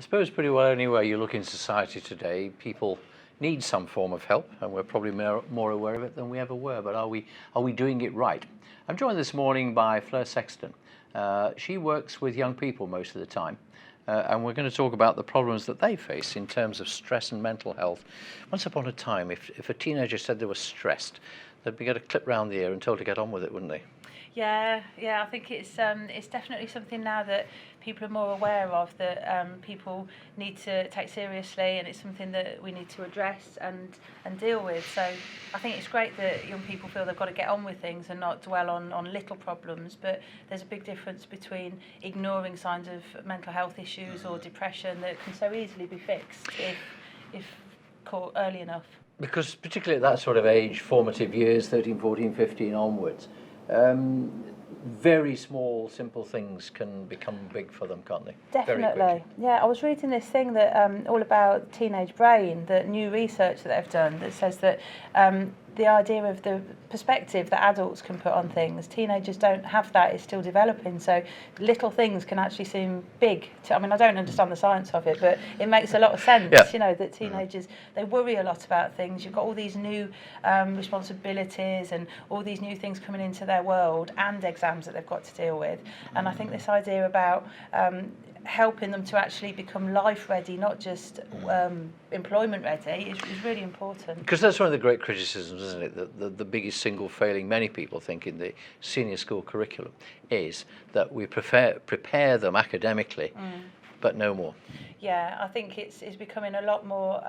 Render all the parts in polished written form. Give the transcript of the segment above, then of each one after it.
I suppose pretty well anywhere you look in society today, people need some form of help, and we're probably more aware of it than we ever were. But are we doing it right? I'm joined this morning by Fleur Sexton. She works with young people most of the time, and we're going to talk about the problems that they face in terms of stress and mental health. Once upon a time, if a teenager said they were stressed, they'd be getting a clip round the ear and told to get on with it, wouldn't they? Yeah, I think it's definitely something now that people are more aware of, that people need to take seriously, and it's something that we need to address and deal with. So I think it's great that young people feel they've got to get on with things and not dwell on little problems, but there's a big difference between ignoring signs of mental health issues or depression that can so easily be fixed if caught early enough. Because particularly at that sort of age, formative years, 13, 14, 15 onwards, very small, simple things can become big for them, can't they? Definitely. Yeah, I was reading this thing that all about teenage brain, that new research that they've done that says that the idea of the perspective that adults can put on things, teenagers don't have that, it's still developing. So little things can actually seem big. I mean, I don't understand the science of it, but it makes a lot of sense, you know, that teenagers, they worry a lot about things. You've got all these new responsibilities and all these new things coming into their world and exams that they've got to deal with. And I think this idea about helping them to actually become life ready, not just employment ready, is really important. Because that's one of the great criticisms, isn't it? That the biggest single failing many people think in the senior school curriculum is that we prepare them academically, but no more. Yeah, I think it's becoming a lot more.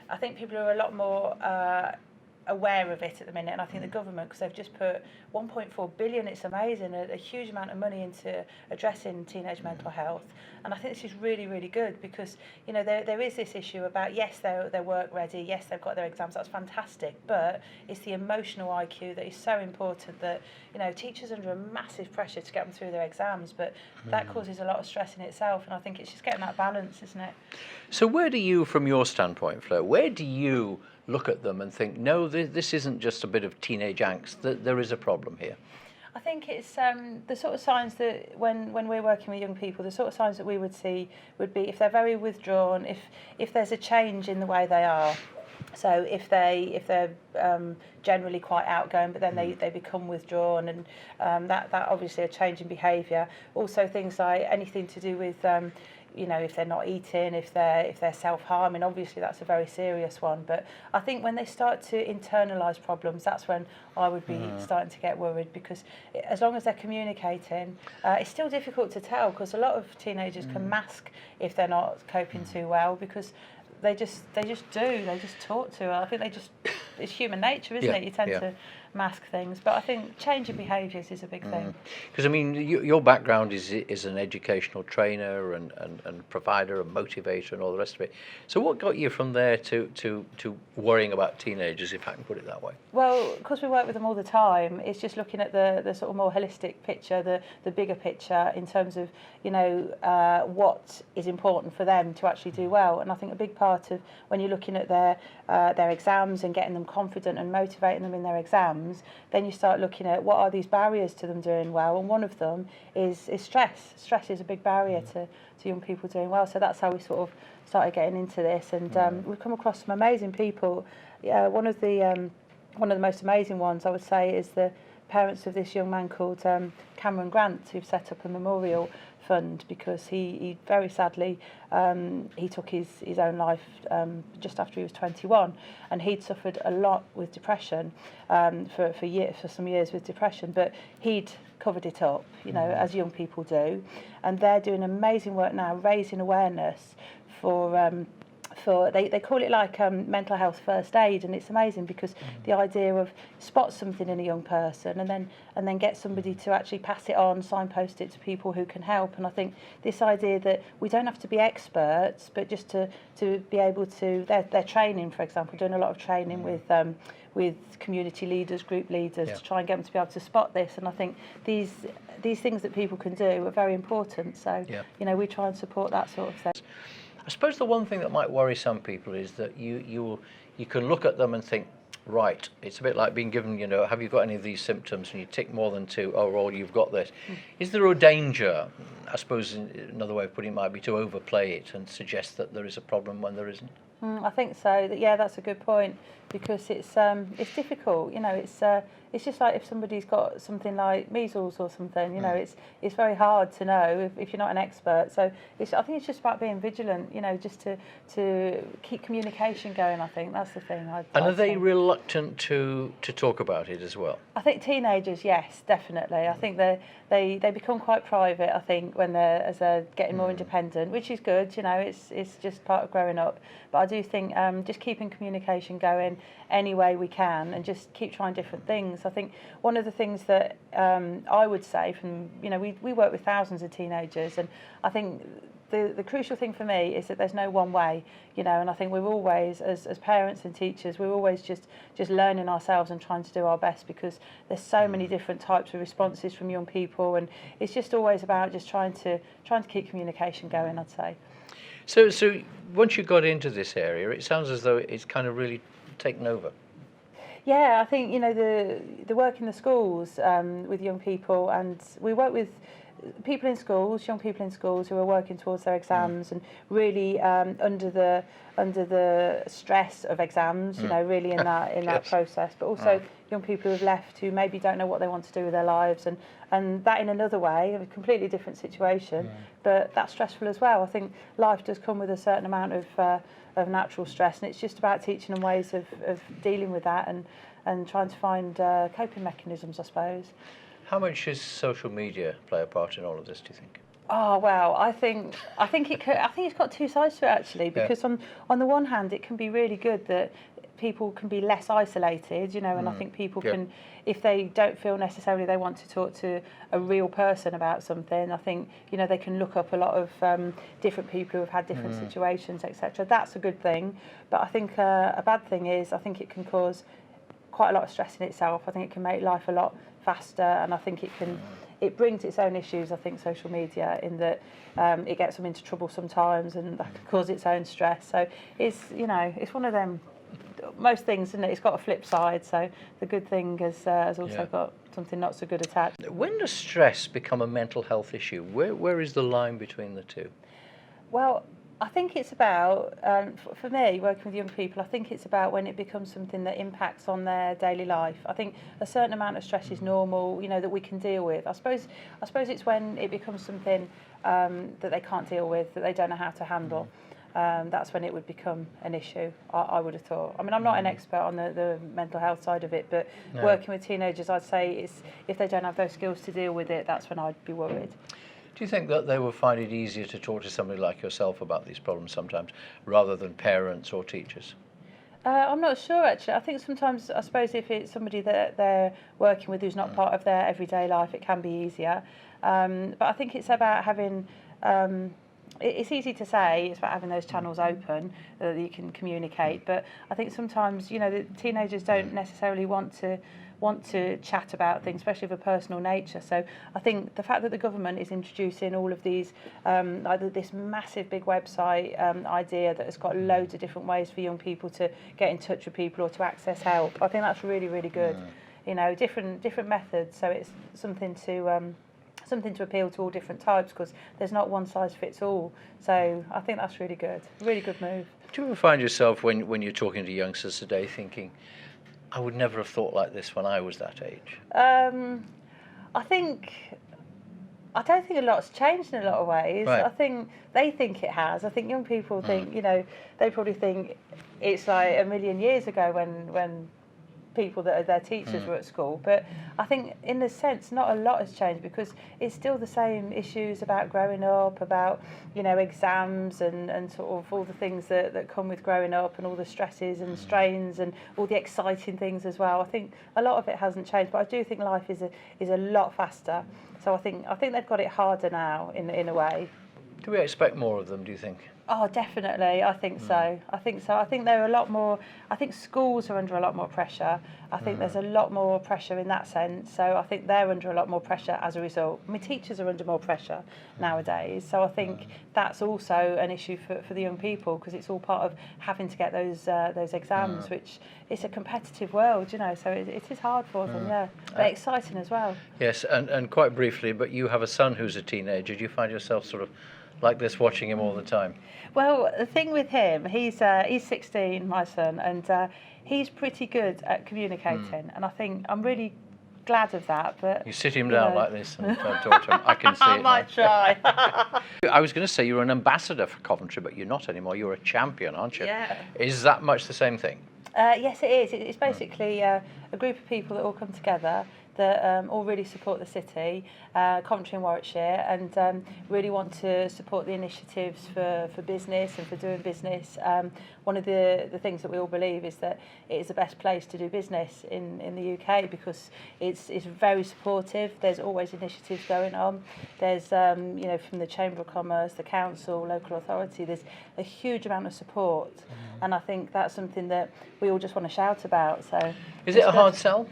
I think people are a lot more aware of it at the minute, and I think the government, because they've just put 1.4 billion, it's amazing, a huge amount of money into addressing teenage mental health. And I think this is really, really good, because, you know, there is this issue about, yes, they're work ready, yes, they've got their exams, that's fantastic, but it's the emotional IQ that is so important, that, you know, teachers are under a massive pressure to get them through their exams, but that causes a lot of stress in itself, and I think it's just getting that balance, isn't it? So where do you, from your standpoint, Fleur, where do you look at them and think, no, this isn't just a bit of teenage angst, that there is a problem here? I think it's the sort of signs that when we're working with young people, the sort of signs that we would see would be if they're very withdrawn, if there's a change in the way they are. So if they're generally quite outgoing, but then they become withdrawn, and that obviously a change in behaviour. Also things like anything to do with you know, if they're not eating, if they're self-harming, obviously that's a very serious one. But I think when they start to internalise problems, that's when I would be starting to get worried, because as long as they're communicating, it's still difficult to tell, because a lot of teenagers can mask if they're not coping too well, because they just talk to her. I think it's human nature, isn't it? You tend to mask things, but I think changing behaviours is a big thing. Because I mean, your background is an educational trainer and provider and motivator and all the rest of it. So what got you from there to worrying about teenagers, if I can put it that way? Well, because we work with them all the time, it's just looking at the sort of more holistic picture, the bigger picture, in terms of, you know, what is important for them to actually do well. And I think a big part of when you're looking at their exams and getting them confident and motivating them in their exams, then you start looking at what are these barriers to them doing well, and one of them is stress. Stress is a big barrier to young people doing well, so that's how we sort of started getting into this, and we've come across some amazing people. One of the most amazing ones, I would say, is the parents of this young man called Cameron Grant, who've set up a memorial fund, because he very sadly he took his own life just after he was 21, and he'd suffered a lot with depression for some years with depression, but he'd covered it up, you know, as young people do, and they're doing amazing work now, raising awareness for they call it like mental health first aid, and it's amazing, because the idea of spot something in a young person and then get somebody to actually pass it on, signpost it to people who can help. And I think this idea that we don't have to be experts, but just to be able to, their training, for example, doing a lot of training with community leaders, group leaders, to try and get them to be able to spot this. And I think these things that people can do are very important. So you know, we try and support that sort of thing. I suppose the one thing that might worry some people is that you can look at them and think, right. It's a bit like being given, have you got any of these symptoms? And you tick more than two, oh, well, you've got this. Is there a danger, I suppose another way of putting it might be to overplay it and suggest that there is a problem when there isn't? I think so. Yeah, that's a good point, because it's difficult. It's just like if somebody's got something like measles or something. It's very hard to know if you're not an expert. So I think it's just about being vigilant. Just to keep communication going. I think that's the thing. And are they reluctant to talk about it as well? I think teenagers, yes, definitely. I think they become quite private. I think as they're getting more independent, which is good. It's just part of growing up. But I do think just keeping communication going any way we can, and just keep trying different things. I think one of the things that I would say from we work with thousands of teenagers, and I think the crucial thing for me is that there's no one way, and I think we're always, as parents and teachers, we're always just learning ourselves and trying to do our best, because there's so many different types of responses from young people, and it's just always about just trying to keep communication going, I'd say. So once you got into this area, it sounds as though it's kind of really taken over. Yeah, I think the work in the schools with young people, and we work with people in schools, young people in schools who are working towards their exams, and really under the stress of exams, really in that Yes. process, but also young people who have left, who maybe don't know what they want to do with their lives, and that in another way, a completely different situation, but that's stressful as well. I think life does come with a certain amount of natural stress, and it's just about teaching them ways of dealing with that, and trying to find coping mechanisms, I suppose. How much does social media play a part in all of this, do you think? Oh well, I think it's got two sides to it, actually, because on the one hand it can be really good that people can be less isolated, and I think people can, if they don't feel necessarily they want to talk to a real person about something, I think they can look up a lot of different people who have had different situations, etc. That's a good thing, but I think a bad thing is I think it can cause quite a lot of stress in itself. I think it can make life a lot faster, and I think it brings its own issues. I think social media, in that it gets them into trouble sometimes, and that can cause its own stress. So it's one of them. Most things, isn't it? It's got a flip side. So the good thing has also got something not so good attached. When does stress become a mental health issue? Where is the line between the two? Well, I think it's about, for me, working with young people, I think it's about when it becomes something that impacts on their daily life. I think a certain amount of stress is normal, that we can deal with. I suppose it's when it becomes something that they can't deal with, that they don't know how to handle. That's when it would become an issue, I would have thought. I mean, I'm not an expert on the mental health side of it, but working with teenagers, I'd say if they don't have those skills to deal with it, that's when I'd be worried. Do you think that they will find it easier to talk to somebody like yourself about these problems sometimes, rather than parents or teachers? I'm not sure, actually. I think sometimes, I suppose, if it's somebody that they're working with who's not part of their everyday life, it can be easier. But I think it's about having... it's easy to say, it's about having those channels open that you can communicate, but I think sometimes, the teenagers don't necessarily want to chat about things, especially of a personal nature. So I think the fact that the government is introducing all of these, either this massive big website idea that has got loads of different ways for young people to get in touch with people or to access help, I think that's really, really good. Different methods, so it's something to appeal to all different types, because there's not one size fits all. So I think that's really good move. Do you ever find yourself, when you're talking to youngsters today, thinking, I would never have thought like this when I was that age? I don't think a lot's changed in a lot of ways. Right. I think they think it has. I think young people think, they probably think it's like a million years ago when people that are their teachers were at school. But I think in a sense not a lot has changed, because it's still the same issues about growing up, about exams and sort of all the things that come with growing up, and all the stresses and strains and all the exciting things as well. I think a lot of it hasn't changed, but I do think life is a lot faster. So I think they've got it harder now in a way. Do we expect more of them, do you think? Oh, definitely. I think so. I think so. I think there are a lot more. I think schools are under a lot more pressure. I think there's a lot more pressure in that sense. So I think they're under a lot more pressure as a result. I mean, teachers are under more pressure nowadays. So I think that's also an issue for the young people, because it's all part of having to get those exams, which it's a competitive world, you know. So it is hard for them, yeah, but exciting as well. Yes, and quite briefly, but you have a son who's a teenager. Do you find yourself sort of like this, watching him all the time? Well, the thing with him, he's 16, my son, and he's pretty good at communicating, and I think I'm really glad of that. But you sit him down like this and talk to him. I can see I it might now. try. I was going to say you're an ambassador for Coventry, but you're not anymore. You're a champion, aren't you? Yeah. Is that much the same thing? Yes, it is. It's basically a group of people that all come together that all really support the city, Coventry and Warwickshire, and really want to support the initiatives for business and for doing business. One of the things that we all believe is that it is the best place to do business in the UK, because it's very supportive. There's always initiatives going on. There's you know, from the Chamber of Commerce, the council, local authority, there's a huge amount of support, and I think that's something that we all just want to shout about. So is it a hard sell?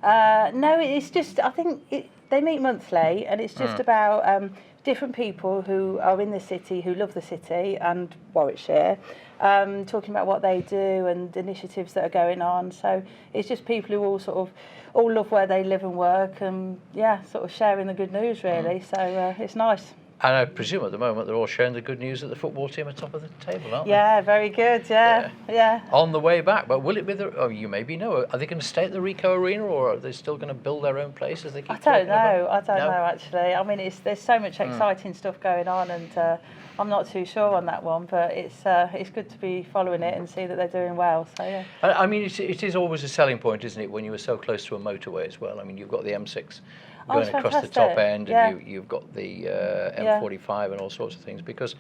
No, it's just, I think they meet monthly, and it's just about different people who are in the city, who love the city and Warwickshire, talking about what they do and initiatives that are going on. So it's just people who all love where they live and work, and yeah, sort of sharing the good news, really. So it's nice. And I presume at the moment they're all sharing the good news that the football team are top of the table, aren't they? Yeah, very good, yeah. On the way back, but will it be you maybe know, are they going to stay at the Ricoh Arena, or are they still going to build their own place as they keep I don't know, No? actually. I mean, there's so much exciting stuff going on, and I'm not too sure on that one, but it's good to be following it and see that they're doing well, so yeah. I mean, it is always a selling point, isn't it, when you were so close to a motorway as well? I mean, you've got the M6 going across the top end, and you've got the M45 and all sorts of things, because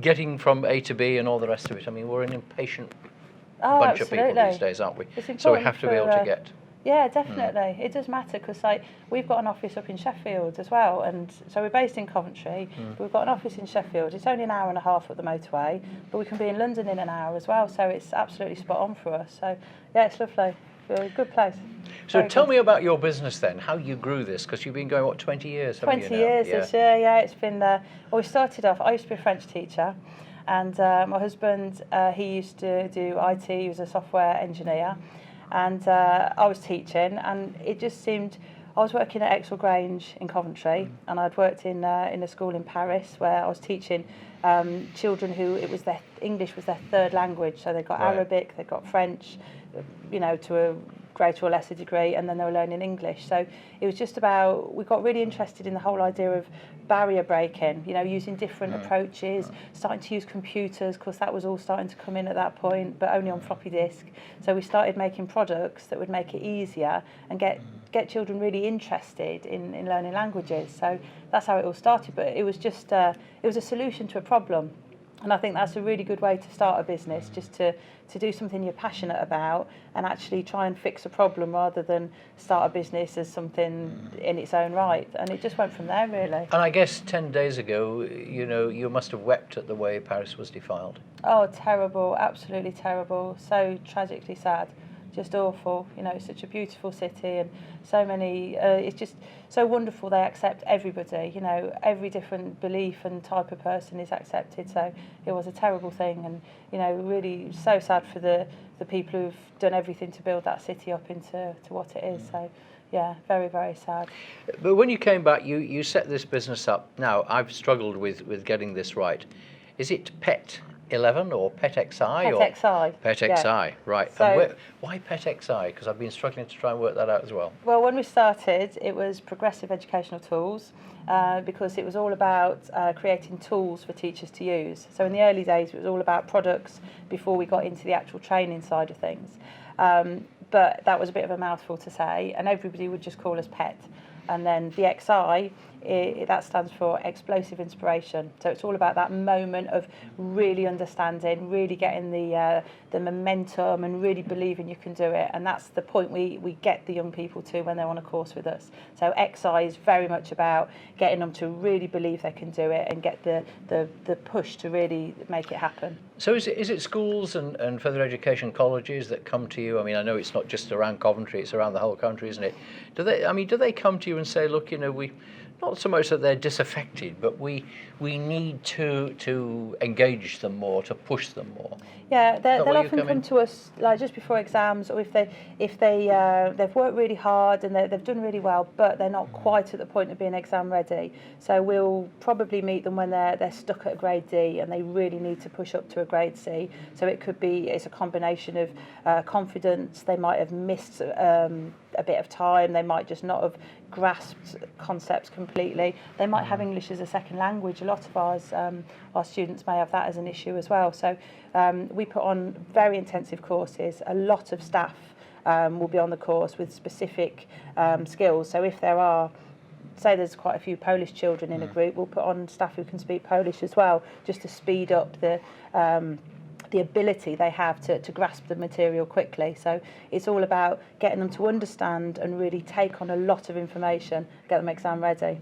getting from A to B and all the rest of it, I mean, we're an impatient bunch of people these days, aren't we? So we have to be able to get. Yeah, definitely. It does matter, because we've got an office up in Sheffield as well, and so we're based in Coventry, but we've got an office in Sheffield. It's only an hour and a half up the motorway, but we can be in London in an hour as well, so it's absolutely spot on for us. So yeah, it's lovely. A good place. So tell me about your business then, how you grew this, because you've been going, 20 years, haven't you now? 20 years this year, yeah. It's been, well, we started off, I used to be a French teacher, and my husband, he used to do IT, he was a software engineer, and I was teaching, and it just seemed, I was working at Exwell Grange in Coventry, and I'd worked in a school in Paris where I was teaching children who English was their third language, so they got Arabic, they got French, you know, to a greater or lesser degree, and then they were learning English. So it was just about, we got really interested in the whole idea of barrier breaking, you know, using different approaches, starting to use computers, because that was all starting to come in at that point, but only on floppy disk. So we started making products that would make it easier and get children really interested in learning languages. So that's how it all started, but it was just it was a solution to a problem. And I think that's a really good way to start a business, just to do something you're passionate about and actually try and fix a problem, rather than start a business as something in its own right. And it just went from there, really. And I guess 10 days ago, you know, you must have wept at the way Paris was defiled. Oh, terrible, absolutely terrible. So tragically sad. Just awful. You know, it's such a beautiful city, and so many, it's just so wonderful they accept everybody, you know, every different belief and type of person is accepted. So it was a terrible thing, and, you know, really so sad for the people who've done everything to build that city up into what it is. So yeah, very, very sad. But when you came back, you set this business up. Now, I've struggled with getting this right. Is it Pet 11 or Pet XI? Pet XI. Pet XI, right. So, and why Pet XI? Because I've been struggling to try and work that out as well. Well, when we started, it was progressive educational tools, because it was all about creating tools for teachers to use. So in the early days, it was all about products before we got into the actual training side of things. But that was a bit of a mouthful to say, and everybody would just call us Pet. And then the XI that stands for explosive inspiration. So it's all about that moment of really understanding, really getting the momentum and really believing you can do it. And that's the point we get the young people to when they're on a course with us. So XI is very much about getting them to really believe they can do it and get the push to really make it happen. So is it schools and further education colleges that come to you? I mean, I know it's not just around Coventry, it's around the whole country, isn't it? Do they come to you and say, look, we not so much that they're disaffected, but we need to engage them more, to push them more? Yeah, they'll often come to us like just before exams, or if they've worked really hard and they've done really well, but they're not quite at the point of being exam ready. So we'll probably meet them when they're stuck at a grade D and they really need to push up to a grade C. So it's a combination of confidence. They might have missed a bit of time. They might just not have grasped concepts completely. They might have English as a second language. A lot of our students may have that as an issue as well. So we put on very intensive courses. A lot of staff will be on the course with specific skills. So if there are, say there's quite a few Polish children in a group, we'll put on staff who can speak Polish as well, just to speed up the ability they have to grasp the material quickly. So it's all about getting them to understand and really take on a lot of information, get them exam ready.